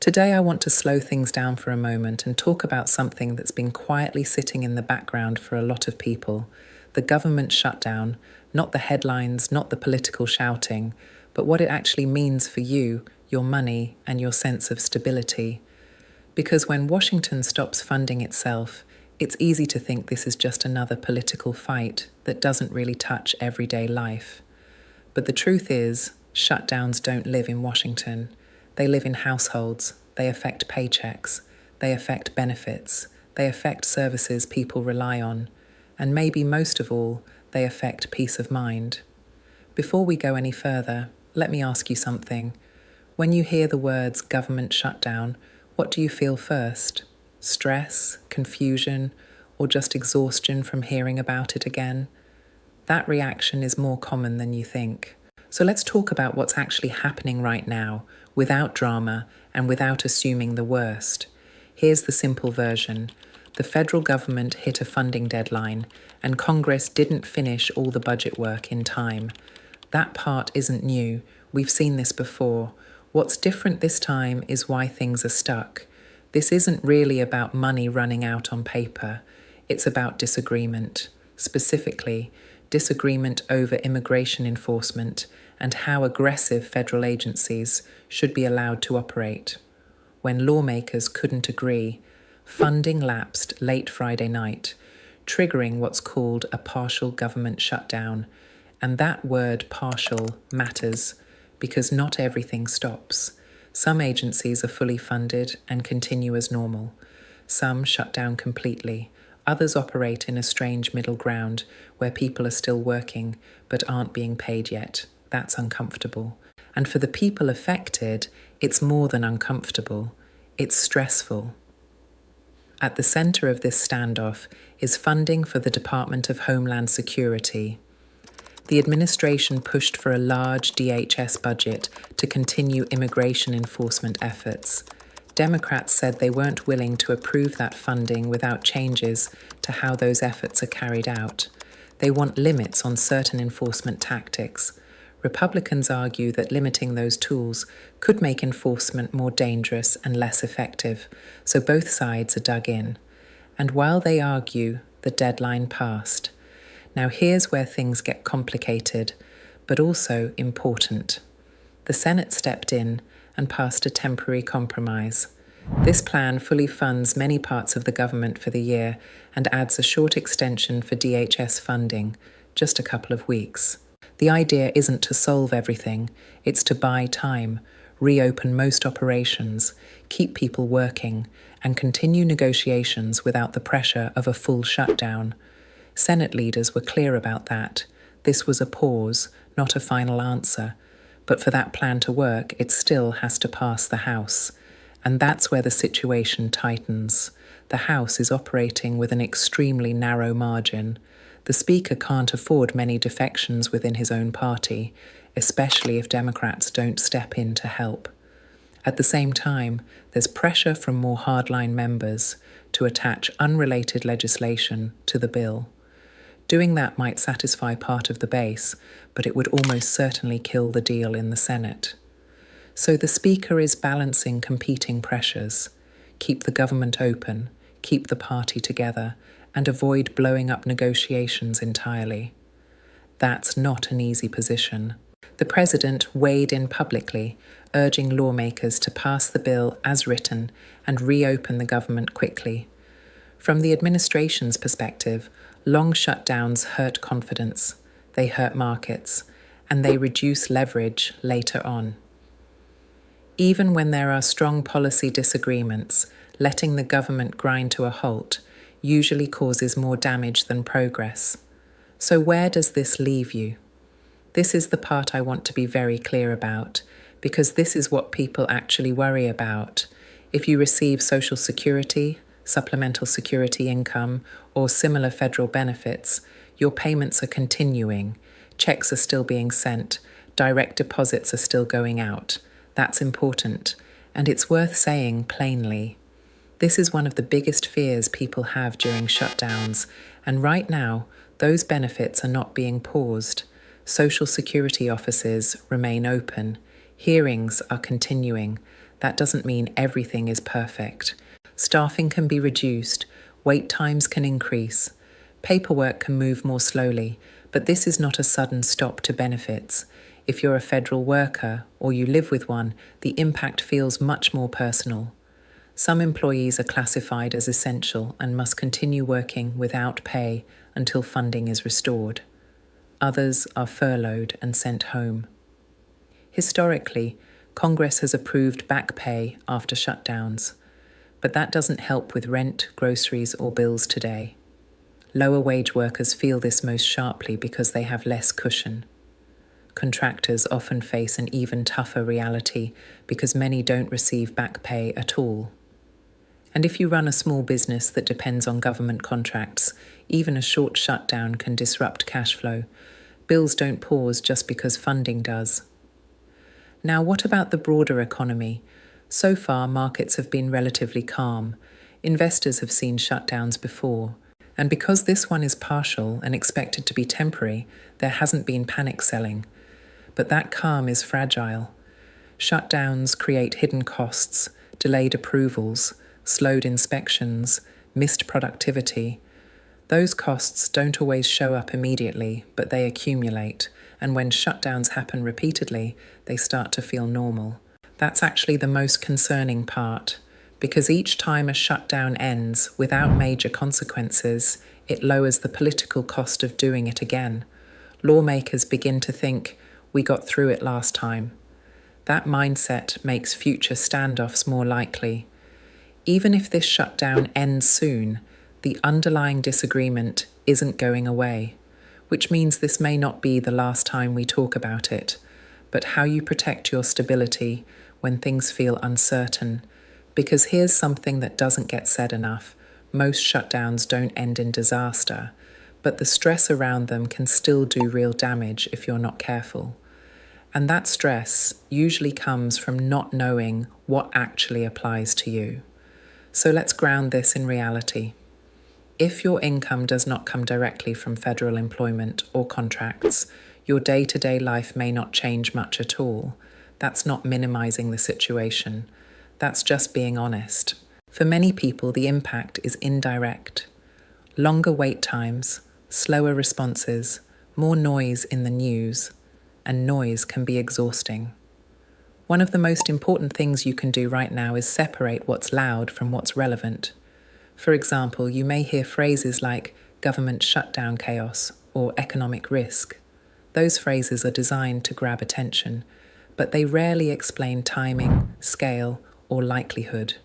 Today, I want to slow things down for a moment and talk about something that's been quietly sitting in the background for a lot of people: the government shutdown, not the headlines, not the political shouting, but what it actually means for you, your money, and your sense of stability. Because when Washington stops funding itself, it's easy to think this is just another political fight that doesn't really touch everyday life. But the truth is, shutdowns don't live in Washington. They live in households, they affect paychecks, they affect benefits, they affect services people rely on, and maybe most of all, they affect peace of mind. Before we go any further, let me ask you something. When you hear the words government shutdown, what do you feel first? Stress, confusion, or just exhaustion from hearing about it again? That reaction is more common than you think. So let's talk about what's actually happening right now, without drama and without assuming the worst. Here's the simple version. The federal government hit a funding deadline, and Congress didn't finish all the budget work in time. That part isn't new. We've seen this before. What's different this time is why things are stuck. This isn't really about money running out on paper. It's about disagreement. Specifically, disagreement over immigration enforcement and how aggressive federal agencies should be allowed to operate. When lawmakers couldn't agree, funding lapsed late Friday night, triggering what's called a partial government shutdown. And that word partial matters because not everything stops. Some agencies are fully funded and continue as normal. Some shut down completely. Others operate in a strange middle ground where people are still working but aren't being paid yet. That's uncomfortable. And for the people affected, it's more than uncomfortable. It's stressful. At the center of this standoff is funding for the Department of Homeland Security. The administration pushed for a large DHS budget to continue immigration enforcement efforts. Democrats said they weren't willing to approve that funding without changes to how those efforts are carried out. They want limits on certain enforcement tactics. Republicans argue that limiting those tools could make enforcement more dangerous and less effective, so both sides are dug in. And while they argue, the deadline passed. Now here's where things get complicated, but also important. The Senate stepped in and passed a temporary compromise. This plan fully funds many parts of the government for the year and adds a short extension for DHS funding, just a couple of weeks. The idea isn't to solve everything, it's to buy time, reopen most operations, keep people working, and continue negotiations without the pressure of a full shutdown. Senate leaders were clear about that. This was a pause, not a final answer. But for that plan to work, it still has to pass the House. And that's where the situation tightens. The House is operating with an extremely narrow margin. The Speaker can't afford many defections within his own party, especially if Democrats don't step in to help. At the same time, there's pressure from more hardline members to attach unrelated legislation to the bill. Doing that might satisfy part of the base, but it would almost certainly kill the deal in the Senate. So the Speaker is balancing competing pressures: keep the government open, keep the party together, and avoid blowing up negotiations entirely. That's not an easy position. The President weighed in publicly, urging lawmakers to pass the bill as written and reopen the government quickly. From the administration's perspective, long shutdowns hurt confidence, they hurt markets, and they reduce leverage later on. Even when there are strong policy disagreements, letting the government grind to a halt usually causes more damage than progress. So where does this leave you? This is the part I want to be very clear about, because this is what people actually worry about. If you receive Social Security, supplemental security income, or similar federal benefits, your payments are continuing, checks are still being sent, direct deposits are still going out. That's important, and it's worth saying plainly. This is one of the biggest fears people have during shutdowns, and right now, those benefits are not being paused. Social Security offices remain open. Hearings are continuing. That doesn't mean everything is perfect. Staffing can be reduced, wait times can increase, paperwork can move more slowly, but this is not a sudden stop to benefits. If you're a federal worker or you live with one, the impact feels much more personal. Some employees are classified as essential and must continue working without pay until funding is restored. Others are furloughed and sent home. Historically, Congress has approved back pay after shutdowns, but that doesn't help with rent, groceries, or bills today. Lower wage workers feel this most sharply because they have less cushion. Contractors often face an even tougher reality because many don't receive back pay at all. And if you run a small business that depends on government contracts, even a short shutdown can disrupt cash flow. Bills don't pause just because funding does. Now, what about the broader economy? So far, markets have been relatively calm. Investors have seen shutdowns before. And because this one is partial and expected to be temporary, there hasn't been panic selling. But that calm is fragile. Shutdowns create hidden costs, delayed approvals, slowed inspections, missed productivity. Those costs don't always show up immediately, but they accumulate. And when shutdowns happen repeatedly, they start to feel normal. That's actually the most concerning part, because each time a shutdown ends without major consequences, it lowers the political cost of doing it again. Lawmakers begin to think, we got through it last time. That mindset makes future standoffs more likely. Even if this shutdown ends soon, the underlying disagreement isn't going away, which means this may not be the last time we talk about it, but how you protect your stability when things feel uncertain. Because here's something that doesn't get said enough. Most shutdowns don't end in disaster, but the stress around them can still do real damage if you're not careful. And that stress usually comes from not knowing what actually applies to you. So let's ground this in reality. If your income does not come directly from federal employment or contracts, your day-to-day life may not change much at all. That's not minimizing the situation. That's just being honest. For many people, the impact is indirect. Longer wait times, slower responses, more noise in the news, and noise can be exhausting. One of the most important things you can do right now is separate what's loud from what's relevant. For example, you may hear phrases like government shutdown chaos or economic risk. Those phrases are designed to grab attention, but they rarely explain timing, scale, or likelihood.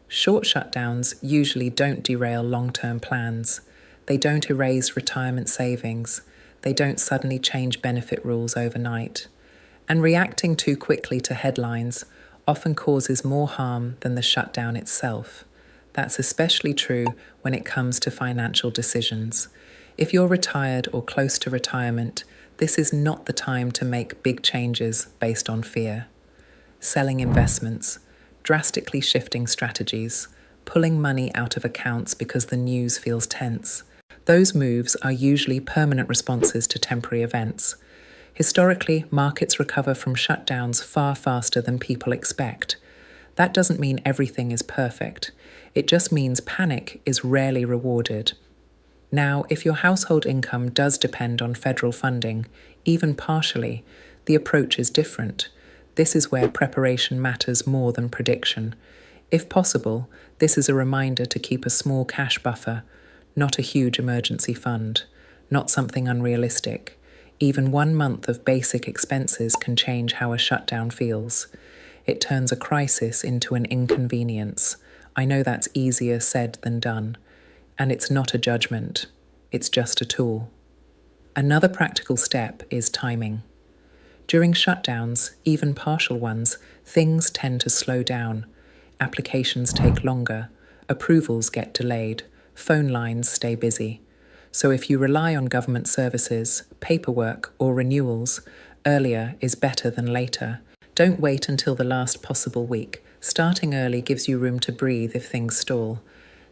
Short shutdowns usually don't derail long-term plans. They don't erase retirement savings. They don't suddenly change benefit rules overnight. And reacting too quickly to headlines often causes more harm than the shutdown itself. That's especially true when it comes to financial decisions. If you're retired or close to retirement, this is not the time to make big changes based on fear. Selling investments, drastically shifting strategies, pulling money out of accounts because the news feels tense. Those moves are usually permanent responses to temporary events. Historically, markets recover from shutdowns far faster than people expect. That doesn't mean everything is perfect. It just means panic is rarely rewarded. Now, if your household income does depend on federal funding, even partially, the approach is different. This is where preparation matters more than prediction. If possible, this is a reminder to keep a small cash buffer, not a huge emergency fund, not something unrealistic. Even 1 month of basic expenses can change how a shutdown feels. It turns a crisis into an inconvenience. I know that's easier said than done. And it's not a judgment. It's just a tool. Another practical step is timing. During shutdowns, even partial ones, things tend to slow down. Applications take longer. Approvals get delayed. Phone lines stay busy. So if you rely on government services, paperwork, or renewals, earlier is better than later. Don't wait until the last possible week. Starting early gives you room to breathe if things stall.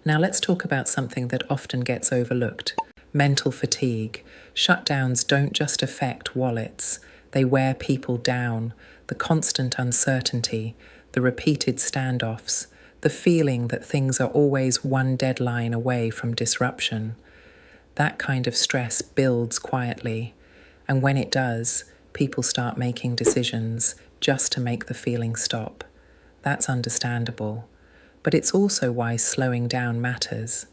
Now let's talk about something that often gets overlooked. Mental fatigue. Shutdowns don't just affect wallets. They wear people down. The constant uncertainty, the repeated standoffs, the feeling that things are always one deadline away from disruption. That kind of stress builds quietly, and when it does, people start making decisions just to make the feeling stop. That's understandable, but it's also why slowing down matters.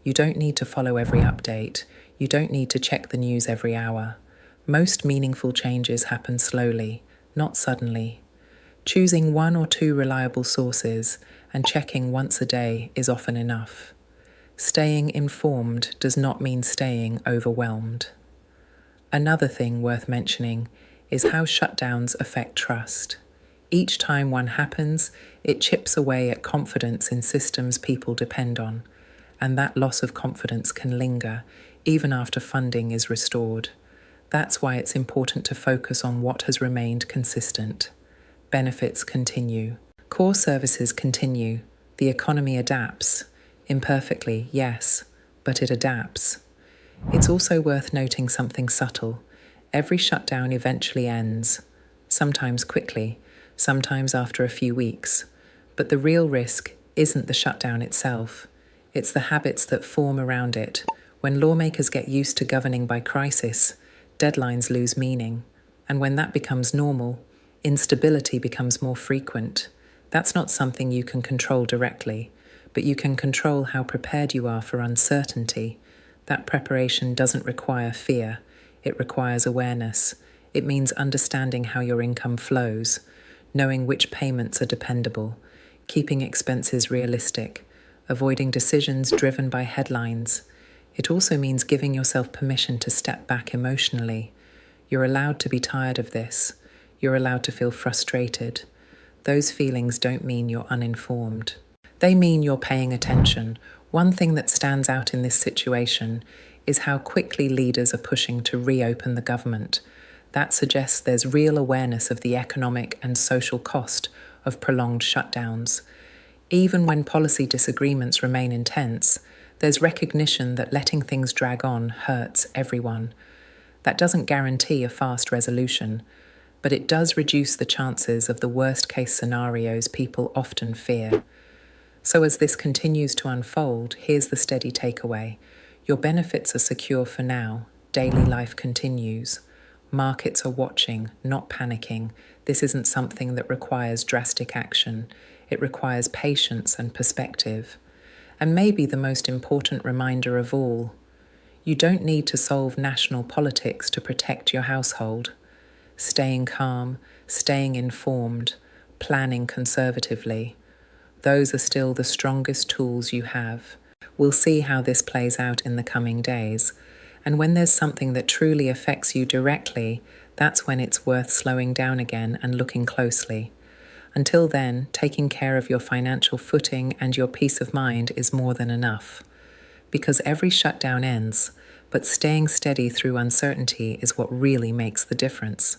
You don't need to follow every update. You don't need to check the news every hour. Most meaningful changes happen slowly, not suddenly. Choosing one or two reliable sources and checking once a day is often enough. Staying informed does not mean staying overwhelmed. Another thing worth mentioning is how shutdowns affect trust. Each time one happens, it chips away at confidence in systems people depend on, and that loss of confidence can linger even after funding is restored. That's why it's important to focus on what has remained consistent. Benefits continue. Core services continue. The economy adapts. Imperfectly, yes, but it adapts. It's also worth noting something subtle. Every shutdown eventually ends, sometimes quickly, sometimes after a few weeks. But the real risk isn't the shutdown itself. It's the habits that form around it. When lawmakers get used to governing by crisis, deadlines lose meaning. And when that becomes normal, instability becomes more frequent. That's not something you can control directly, but you can control how prepared you are for uncertainty. That preparation doesn't require fear. It requires awareness. It means understanding how your income flows, knowing which payments are dependable, keeping expenses realistic, avoiding decisions driven by headlines. It also means giving yourself permission to step back emotionally. You're allowed to be tired of this. You're allowed to feel frustrated. Those feelings don't mean you're uninformed. They mean you're paying attention. One thing that stands out in this situation is how quickly leaders are pushing to reopen the government. That suggests there's real awareness of the economic and social cost of prolonged shutdowns. Even when policy disagreements remain intense, there's recognition that letting things drag on hurts everyone. That doesn't guarantee a fast resolution, but it does reduce the chances of the worst-case scenarios people often fear. So as this continues to unfold, here's the steady takeaway. Your benefits are secure for now. Daily life continues. Markets are watching, not panicking. This isn't something that requires drastic action. It requires patience and perspective. And maybe the most important reminder of all, you don't need to solve national politics to protect your household. Staying calm, staying informed, planning conservatively, those are still the strongest tools you have. We'll see how this plays out in the coming days. And when there's something that truly affects you directly, that's when it's worth slowing down again and looking closely. Until then, taking care of your financial footing and your peace of mind is more than enough. Because every shutdown ends, but staying steady through uncertainty is what really makes the difference.